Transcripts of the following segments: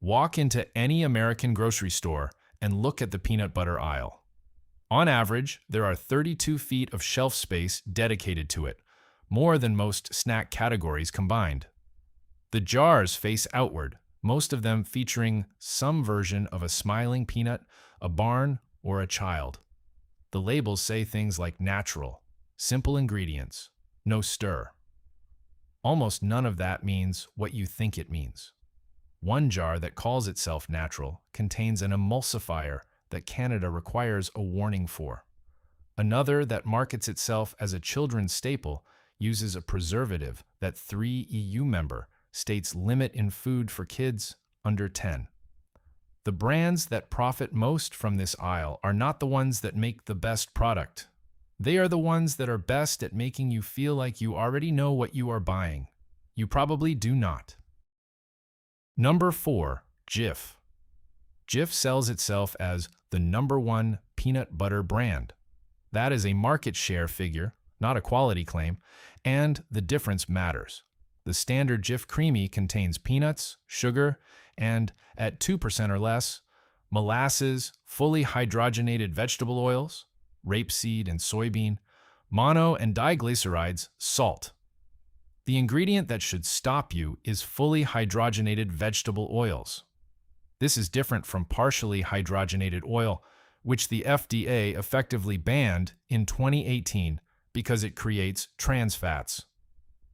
Walk into any American grocery store and look at the peanut butter aisle. On average, there are 32 feet of shelf space dedicated to it, more than most snack categories combined. The jars face outward, most of them featuring some version of a smiling peanut, a barn, or a child. The labels say things like natural, simple ingredients, no stir. Almost none of that means what you think it means. One jar that calls itself natural contains an emulsifier that Canada requires a warning for. Another that markets itself as a children's staple uses a preservative that 3 EU member states limit in food for kids under 10. The brands that profit most from this aisle are not the ones that make the best product. They are the ones that are best at making you feel like you already know what you are buying. You probably do not. Number 4, Jif. Jif sells itself as the #1 peanut butter brand. That is a market share figure, not a quality claim, and the difference matters. The standard Jif Creamy contains peanuts, sugar, and, at 2% or less, molasses, fully hydrogenated vegetable oils, rapeseed and soybean, mono and diglycerides, salt. The ingredient that should stop you is fully hydrogenated vegetable oils. This is different from partially hydrogenated oil, which the FDA effectively banned in 2018 because it creates trans fats.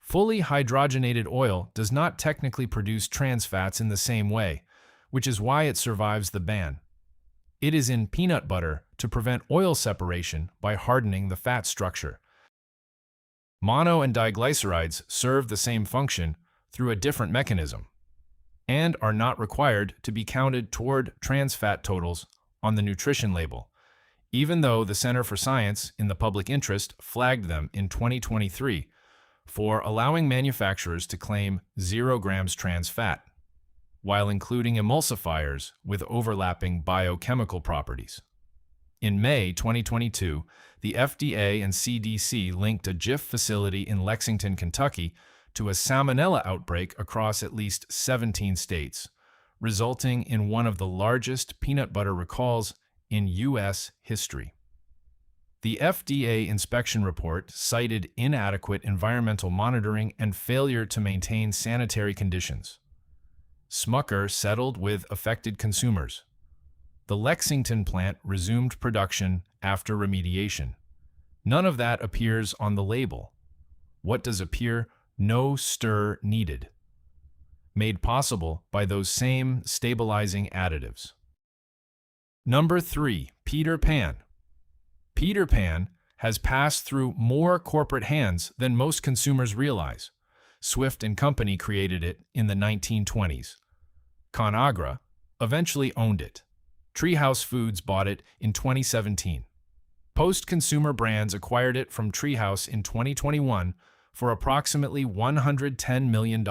Fully hydrogenated oil does not technically produce trans fats in the same way, which is why it survives the ban. It is in peanut butter to prevent oil separation by hardening the fat structure. Mono and diglycerides serve the same function through a different mechanism and are not required to be counted toward trans fat totals on the nutrition label, even though the Center for Science in the Public Interest flagged them in 2023 for allowing manufacturers to claim 0 grams trans fat, while including emulsifiers with overlapping biochemical properties. In May 2022, the FDA and CDC linked a Jif facility in Lexington, Kentucky, to a Salmonella outbreak across at least 17 states, resulting in one of the largest peanut butter recalls in U.S. history. The FDA inspection report cited inadequate environmental monitoring and failure to maintain sanitary conditions. Smucker settled with affected consumers. The Lexington plant resumed production after remediation. None of that appears on the label. What does appear? No stir needed. Made possible by those same stabilizing additives. Number 3, Peter Pan. Peter Pan has passed through more corporate hands than most consumers realize. Swift and Company created it in the 1920s. Conagra eventually owned it. Treehouse Foods bought it in 2017. Post-consumer brands acquired it from Treehouse in 2021 for approximately $110 million.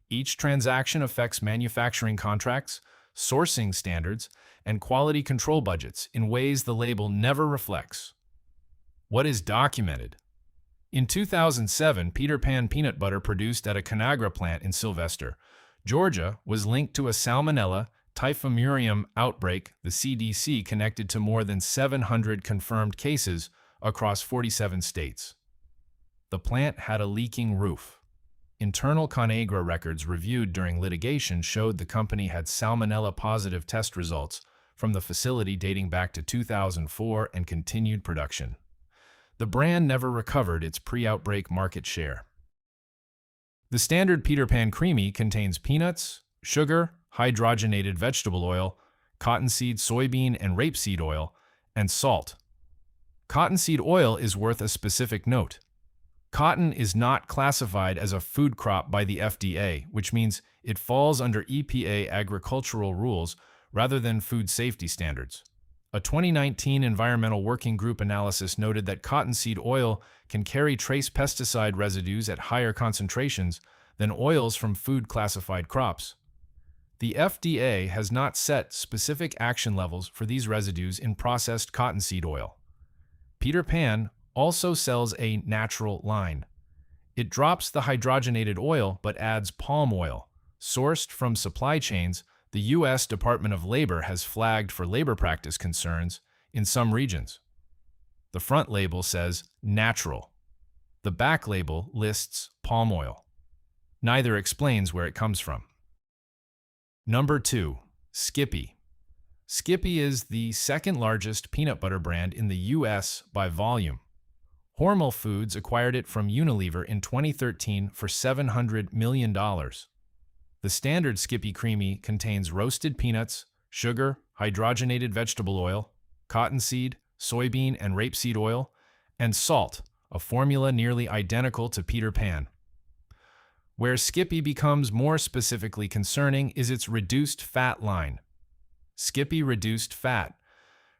Each transaction affects manufacturing contracts, sourcing standards, and quality control budgets in ways the label never reflects. What is documented? In 2007, Peter Pan peanut butter produced at a Conagra plant in Sylvester, Georgia, was linked to a Salmonella typhimurium outbreak. The CDC connected to more than 700 confirmed cases across 47 states. The plant had a leaking roof. Internal Conagra records reviewed during litigation showed the company had Salmonella-positive test results from the facility dating back to 2004 and continued production. The brand never recovered its pre-outbreak market share. The standard Peter Pan Creamy contains peanuts, sugar, hydrogenated vegetable oil, cottonseed, soybean, and rapeseed oil, and salt. Cottonseed oil is worth a specific note. Cotton is not classified as a food crop by the FDA, which means it falls under EPA agricultural rules rather than food safety standards. A 2019 Environmental Working Group analysis noted that cottonseed oil can carry trace pesticide residues at higher concentrations than oils from food-classified crops. The FDA has not set specific action levels for these residues in processed cottonseed oil. Peter Pan also sells a natural line. It drops the hydrogenated oil but adds palm oil, sourced from supply chains the U.S. Department of Labor has flagged for labor practice concerns in some regions. The front label says natural. The back label lists palm oil. Neither explains where it comes from. Number 2. Skippy. Skippy is the second largest peanut butter brand in the U.S. by volume. Hormel Foods acquired it from Unilever in 2013 for $700 million. The standard Skippy Creamy contains roasted peanuts, sugar, hydrogenated vegetable oil, cottonseed, soybean and rapeseed oil, and salt, a formula nearly identical to Peter Pan. Where Skippy becomes more specifically concerning is its reduced fat line. Skippy reduced fat.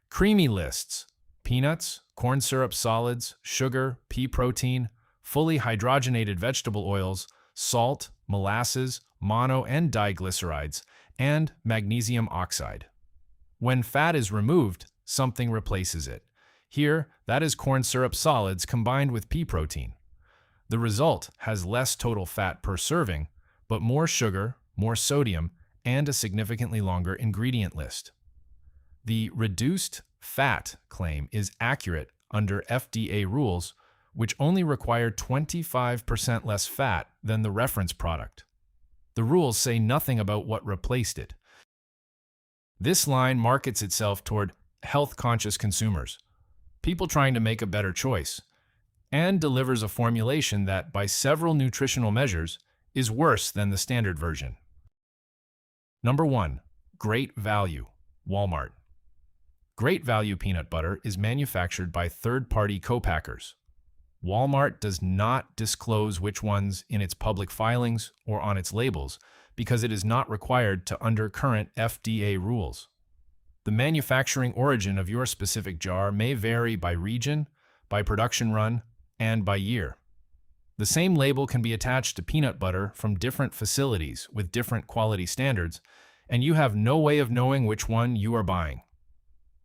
Creamy lists peanuts, corn syrup solids, sugar, pea protein, fully hydrogenated vegetable oils, salt, molasses, mono and diglycerides, and magnesium oxide. When fat is removed, something replaces it. Here, that is corn syrup solids combined with pea protein. The result has less total fat per serving, but more sugar, more sodium, and a significantly longer ingredient list. The reduced fat claim is accurate under FDA rules, which only require 25% less fat than the reference product. The rules say nothing about what replaced it. This line markets itself toward health-conscious consumers, people trying to make a better choice, and delivers a formulation that, by several nutritional measures, is worse than the standard version. Number 1. Great Value, Walmart. Great Value peanut butter is manufactured by third-party co-packers. Walmart does not disclose which ones in its public filings or on its labels because it is not required to under current FDA rules. The manufacturing origin of your specific jar may vary by region, by production run, and by year. The same label can be attached to peanut butter from different facilities with different quality standards, and you have no way of knowing which one you are buying.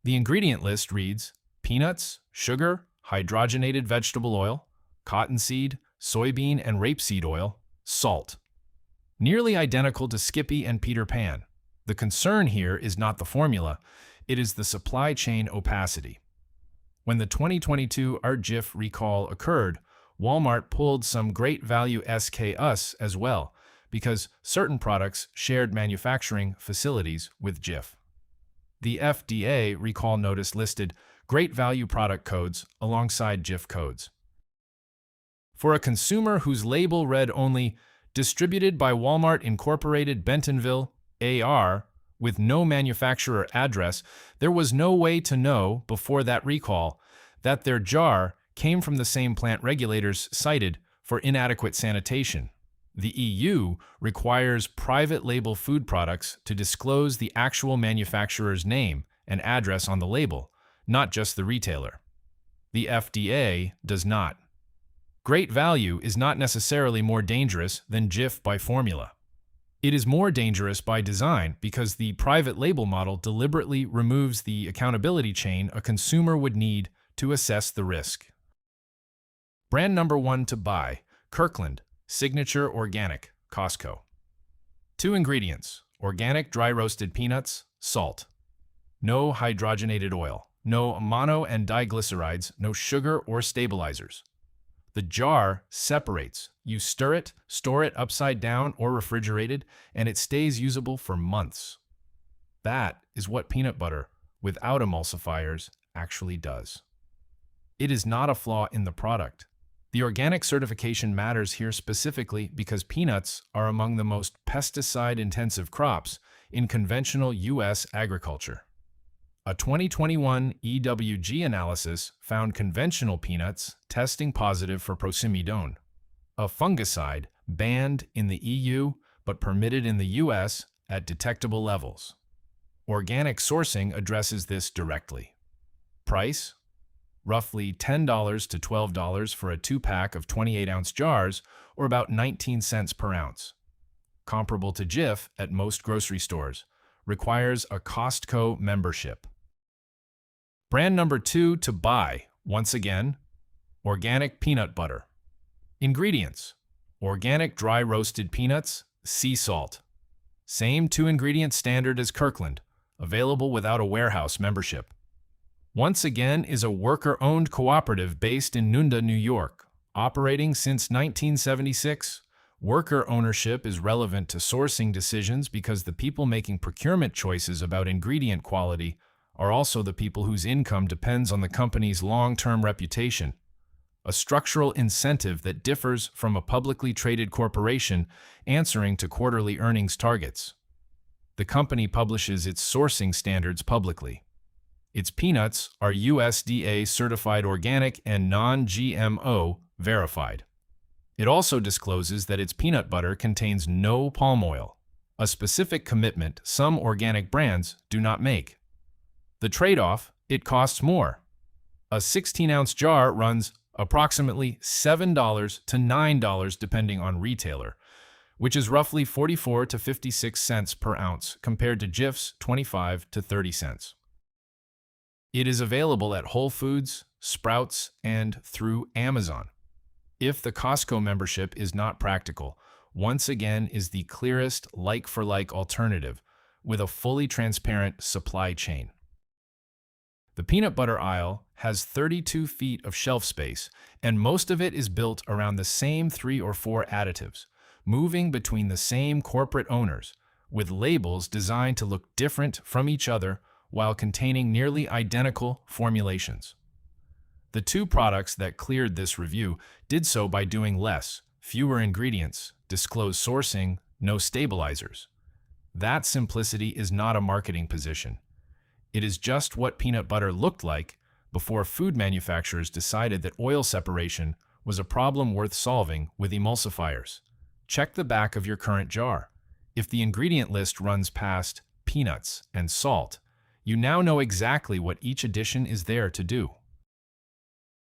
The ingredient list reads peanuts, sugar, hydrogenated vegetable oil, cottonseed, soybean and rapeseed oil, salt. Nearly identical to Skippy and Peter Pan. The concern here is not the formula, it is the supply chain opacity. When the 2022 Jif recall occurred, Walmart pulled some Great Value SKUs as well, because certain products shared manufacturing facilities with Jif. The FDA recall notice listed Great Value product codes alongside Jif codes. For a consumer whose label read only "Distributed by Walmart Incorporated Bentonville, AR," with no manufacturer address, there was no way to know before that recall that their jar came from the same plant regulators cited for inadequate sanitation. The EU requires private label food products to disclose the actual manufacturer's name and address on the label, not just the retailer. The FDA does not. Great Value is not necessarily more dangerous than Jif by formula. It is more dangerous by design because the private label model deliberately removes the accountability chain a consumer would need to assess the risk. Brand number 1 to buy, Kirkland, Signature Organic, Costco. 2 ingredients, organic dry roasted peanuts, salt. No hydrogenated oil, no mono and diglycerides, no sugar or stabilizers. The jar separates. You stir it, store it upside down or refrigerated, and it stays usable for months. That is what peanut butter, without emulsifiers, actually does. It is not a flaw in the product. The organic certification matters here specifically because peanuts are among the most pesticide-intensive crops in conventional U.S. agriculture. A 2021 EWG analysis found conventional peanuts testing positive for prosimidone, a fungicide banned in the EU but permitted in the US at detectable levels. Organic sourcing addresses this directly. Price? Roughly $10 to $12 for a 2-pack of 28-ounce jars, or about 19 cents per ounce. Comparable to Jif at most grocery stores. Requires a Costco membership. Brand number 2 to buy, once again, organic peanut butter. Ingredients: organic dry roasted peanuts, sea salt, Same two-ingredient standard as Kirkland, available without a warehouse membership. Once again is a worker-owned cooperative based in Nunda, New York, operating since 1976. Worker ownership is relevant to sourcing decisions because the people making procurement choices about ingredient quality are also the people whose income depends on the company's long-term reputation, a structural incentive that differs from a publicly traded corporation answering to quarterly earnings targets. The company publishes its sourcing standards publicly. Its peanuts are USDA certified organic and non-GMO verified. It also discloses that its peanut butter contains no palm oil, a specific commitment some organic brands do not make. The trade-off, it costs more. A 16-ounce jar runs approximately $7 to $9 depending on retailer, which is roughly 44 to 56 cents per ounce compared to Jif's 25 to 30 cents. It is available at Whole Foods, Sprouts, and through Amazon. If the Costco membership is not practical, once again is the clearest like-for-like alternative with a fully transparent supply chain. The peanut butter aisle has 32 feet of shelf space, and most of it is built around the same 3 or 4 additives, moving between the same corporate owners, with labels designed to look different from each other while containing nearly identical formulations. The 2 products that cleared this review did so by doing less, fewer ingredients, disclose sourcing, no stabilizers. That simplicity is not a marketing position. It is just what peanut butter looked like before food manufacturers decided that oil separation was a problem worth solving with emulsifiers. Check the back of your current jar. If the ingredient list runs past peanuts and salt, you now know exactly what each addition is there to do.